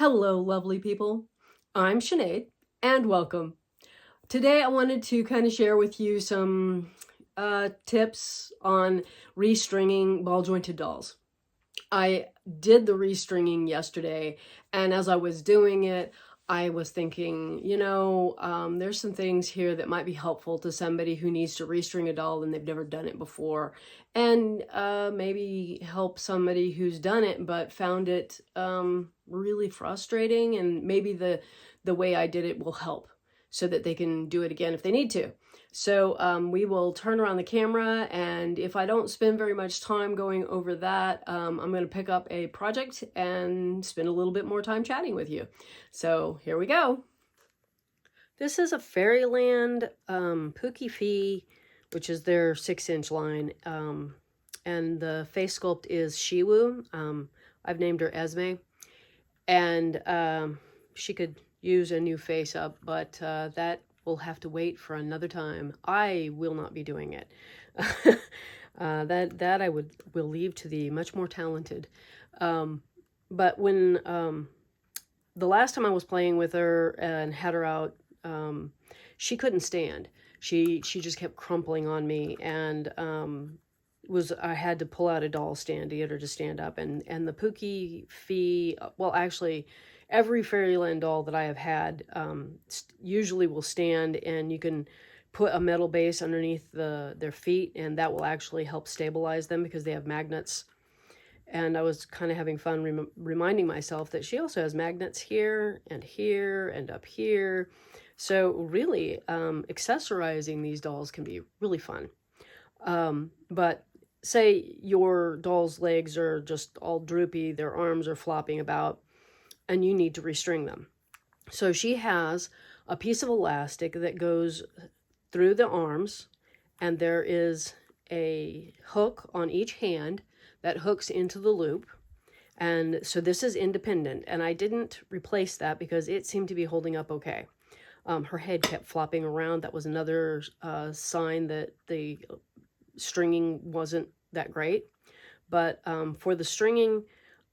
Hello, lovely people. I'm Sinead, and welcome. Today I wanted to kind of share with you some tips on restringing ball-jointed dolls. I did the restringing yesterday, and as I was doing it, I was thinking, there's some things here that might be helpful to somebody who needs to restring a doll and they've never done it before, and maybe help somebody who's done it but found it really frustrating, and maybe the way I did it will help so that they can do it again if they need to. So we will turn around the camera, and if I don't spend very much time going over that, I'm going to pick up a project and spend a little bit more time chatting with you. So here we go. This is a Fairyland Pookie Fee, which is their 6-inch line, and the face sculpt is Shiwu. I've named her Esme, and she could use a new face up, but that will have to wait for another time. I will not be doing it. That I will leave to the much more talented. But when the last time I was playing with her and had her out, she couldn't stand. She just kept crumpling on me, and I had to pull out a doll stand to get her to stand up. And the Pookie Fee, well, actually, every Fairyland doll that I have had usually will stand, and you can put a metal base underneath their feet, and that will actually help stabilize them because they have magnets. And I was kind of having fun reminding myself that she also has magnets here and up here. So really, accessorizing these dolls can be really fun. But say your doll's legs are just all droopy, their arms are flopping about, and you need to restring them. So she has a piece of elastic that goes through the arms, and there is a hook on each hand that hooks into the loop. And so this is independent, and I didn't replace that because it seemed to be holding up okay. Her head kept flopping around. That was another sign that the stringing wasn't that great. But for the stringing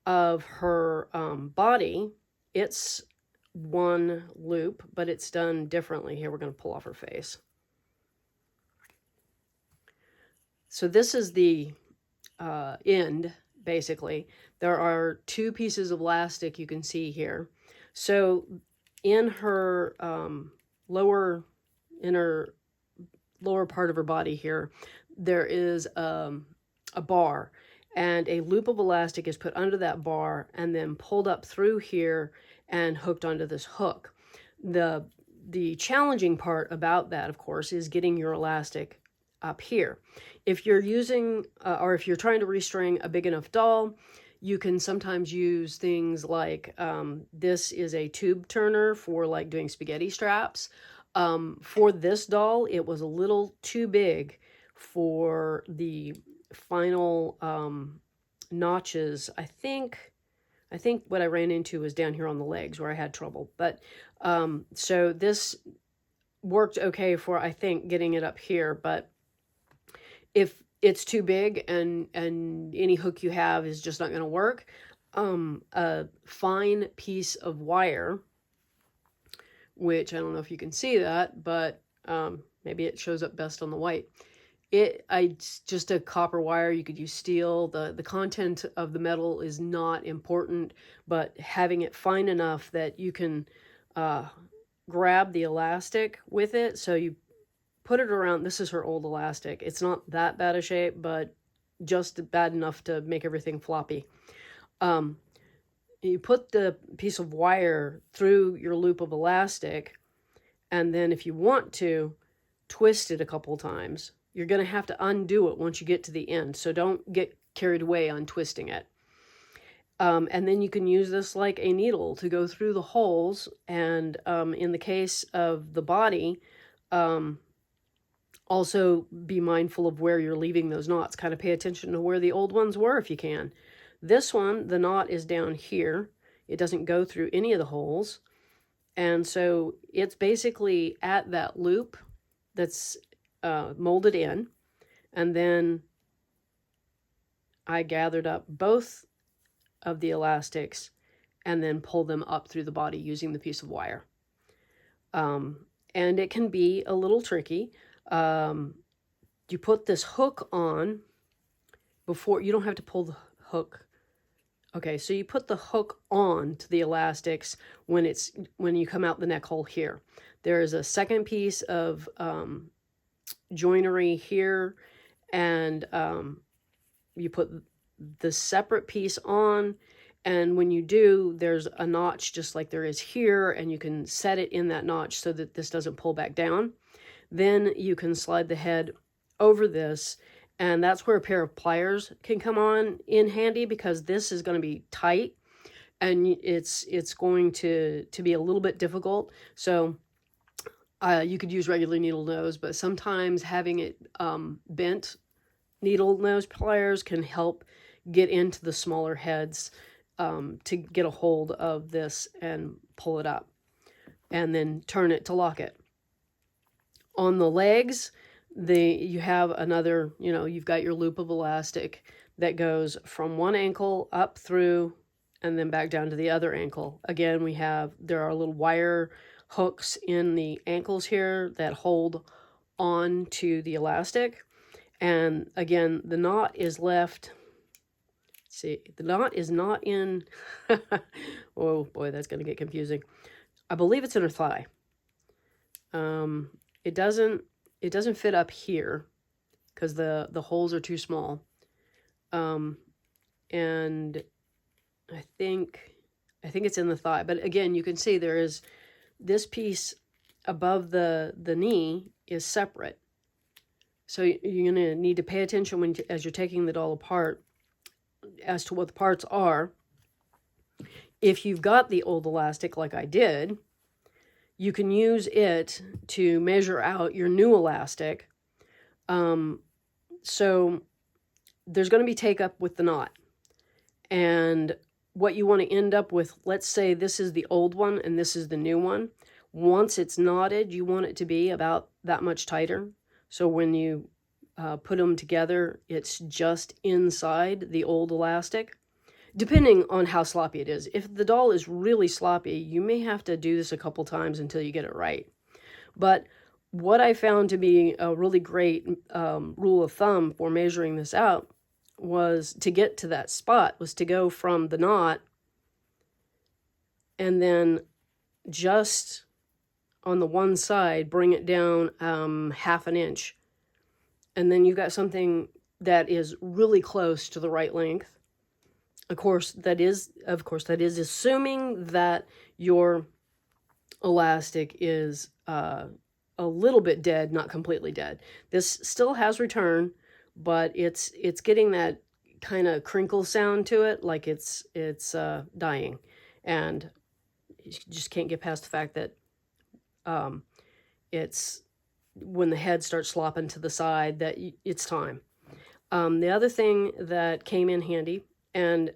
of her body, it's one loop, but it's done differently. Here, we're going to pull off her face. So this is the end, basically. There are two pieces of elastic you can see here. So in her lower part of her body here, there is a bar, and a loop of elastic is put under that bar and then pulled up through here and hooked onto this hook. The challenging part about that, of course, is getting your elastic up here. If you're using, or if you're trying to restring a big enough doll, you can sometimes use things like, this is a tube turner for like doing spaghetti straps. For this doll, it was a little too big for the final notches. I think what I ran into was down here on the legs where I had trouble. But so this worked okay for, I think, getting it up here. But if it's too big and any hook you have is just not going to work, a fine piece of wire, which I don't know if you can see that, but maybe it shows up best on the white. It's just a copper wire. You could use steel. The content of the metal is not important, but having it fine enough that you can grab the elastic with it. So you put it around. This is her old elastic. It's not that bad a shape, but just bad enough to make everything floppy. You put the piece of wire through your loop of elastic, and then if you want to, twist it a couple times. You're going to have to undo it once you get to the end, so don't get carried away on twisting it. And then you can use this like a needle to go through the holes, and in the case of the body, also be mindful of where you're leaving those knots. Kind of pay attention to where the old ones were if you can. This one, the knot is down here. It doesn't go through any of the holes. And so it's basically at that loop that's molded in. And then I gathered up both of the elastics and then pull them up through the body using the piece of wire. And it can be a little tricky. You put this hook on before, you don't have to pull the hook. Okay, so you put the hook on to the elastics when you come out the neck hole here. There is a second piece of joinery here, and you put the separate piece on, and when you do, there's a notch just like there is here, and you can set it in that notch so that this doesn't pull back down. Then you can slide the head over this, and that's where a pair of pliers can come on in handy, because this is going to be tight and it's going to be a little bit difficult. So you could use regular needle nose, but sometimes having it bent needle nose pliers can help get into the smaller heads to get a hold of this and pull it up, and then turn it to lock it. On the legs, you have another, you've got your loop of elastic that goes from one ankle up through and then back down to the other ankle. Again, there are little wire hooks in the ankles here that hold on to the elastic. And again, the knot is left, see, the knot is not in, oh boy, that's going to get confusing. I believe it's in her thigh. It doesn't fit up here because the holes are too small. And I think it's in the thigh. But again, you can see there is this piece above the knee is separate. So you're going to need to pay attention as you're taking the doll apart as to what the parts are. If you've got the old elastic like I did, you can use it to measure out your new elastic. So there's going to be take up with the knot. And what you want to end up with, let's say this is the old one and this is the new one. Once it's knotted, you want it to be about that much tighter. So when you put them together, it's just inside the old elastic, depending on how sloppy it is. If the doll is really sloppy, you may have to do this a couple times until you get it right. But what I found to be a really great rule of thumb for measuring this out was to get to that spot, was to go from the knot and then just on the one side, bring it down half an inch. And then you've got something that is really close to the right length. Of course, that is assuming that your elastic is a little bit dead, not completely dead. This still has return, but it's getting that kind of crinkle sound to it, like it's dying. And you just can't get past the fact that it's when the head starts slopping to the side that it's time. The other thing that came in handy, and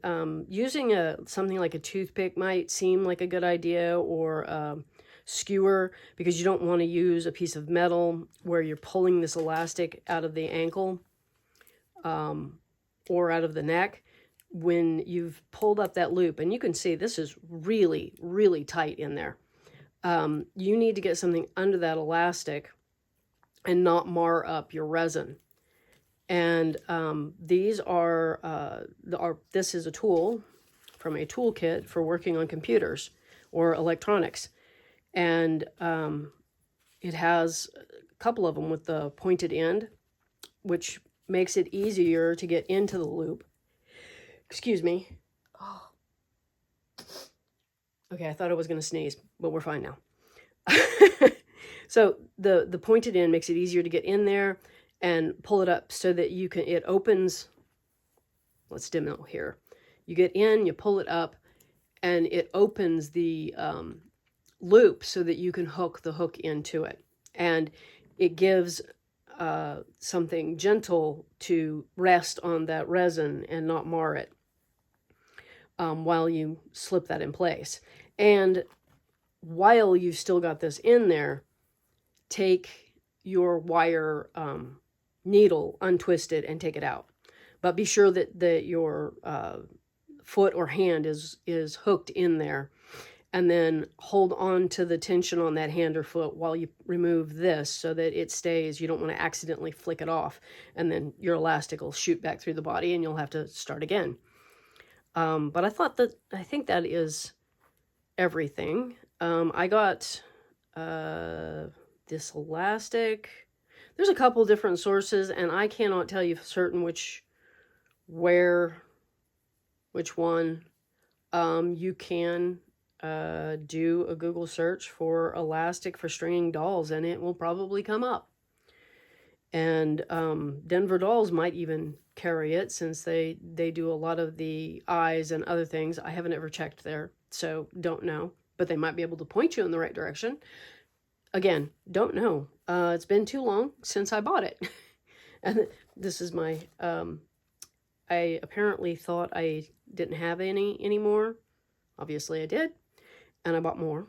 using something like a toothpick might seem like a good idea, or skewer, because you don't want to use a piece of metal where you're pulling this elastic out of the ankle or out of the neck. When you've pulled up that loop, and you can see this is really, really tight in there, you need to get something under that elastic and not mar up your resin. And this is a tool from a toolkit for working on computers or electronics. And it has a couple of them with the pointed end, which makes it easier to get into the loop. Excuse me. Oh. Okay, I thought I was going to sneeze, but we're fine now. So the pointed end makes it easier to get in there and pull it up so that it opens. Let's demo here. You get in, you pull it up, and it opens the loop so that you can hook the hook into it. And it gives something gentle to rest on that resin and not mar it while you slip that in place. And while you've still got this in there, take your wire needle, untwist it, and take it out. But be sure that your foot or hand is hooked in there. And then hold on to the tension on that hand or foot while you remove this so that it stays. You don't want to accidentally flick it off, and then your elastic will shoot back through the body and you'll have to start again. But I think that is everything. I got this elastic. There's a couple different sources, and I cannot tell you for certain which one. You can do a Google search for elastic for stringing dolls, and it will probably come up. And Denver Dolls might even carry it, since they do a lot of the eyes and other things. I haven't ever checked there, so don't know. But they might be able to point you in the right direction. Again, don't know. It's been too long since I bought it. And this is my... I apparently thought I didn't have any anymore. Obviously I did. And I bought more.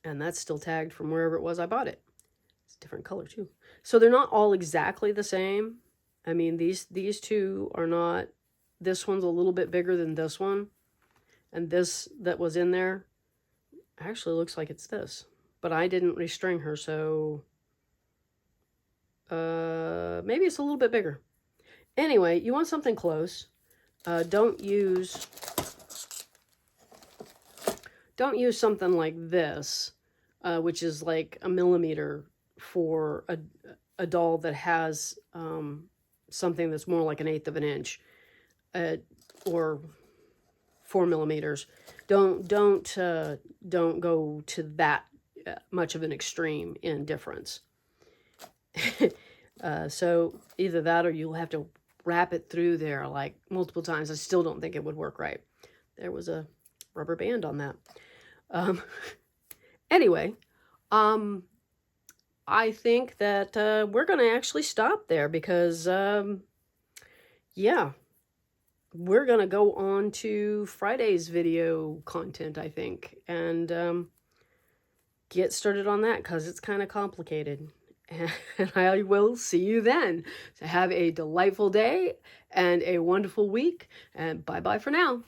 And that's still tagged from wherever it was I bought it. It's a different color too. So they're not all exactly the same. I mean, these two are not... This one's a little bit bigger than this one. And this that was in there actually looks like it's this. But I didn't restring her, so... maybe it's a little bit bigger. Anyway, you want something close. Don't use something like this, which is like a millimeter for a doll that has something that's more like 1/8 of an inch, or 4 millimeters. Don't go to that much of an extreme in difference. So either that, or you'll have to wrap it through there like multiple times. I still don't think it would work right. There was a rubber band on that. Anyway, I think that we're going to actually stop there, because yeah, we're going to go on to Friday's video content, I think, and get started on that, because it's kind of complicated. And I will see you then. So have a delightful day and a wonderful week, and bye-bye for now.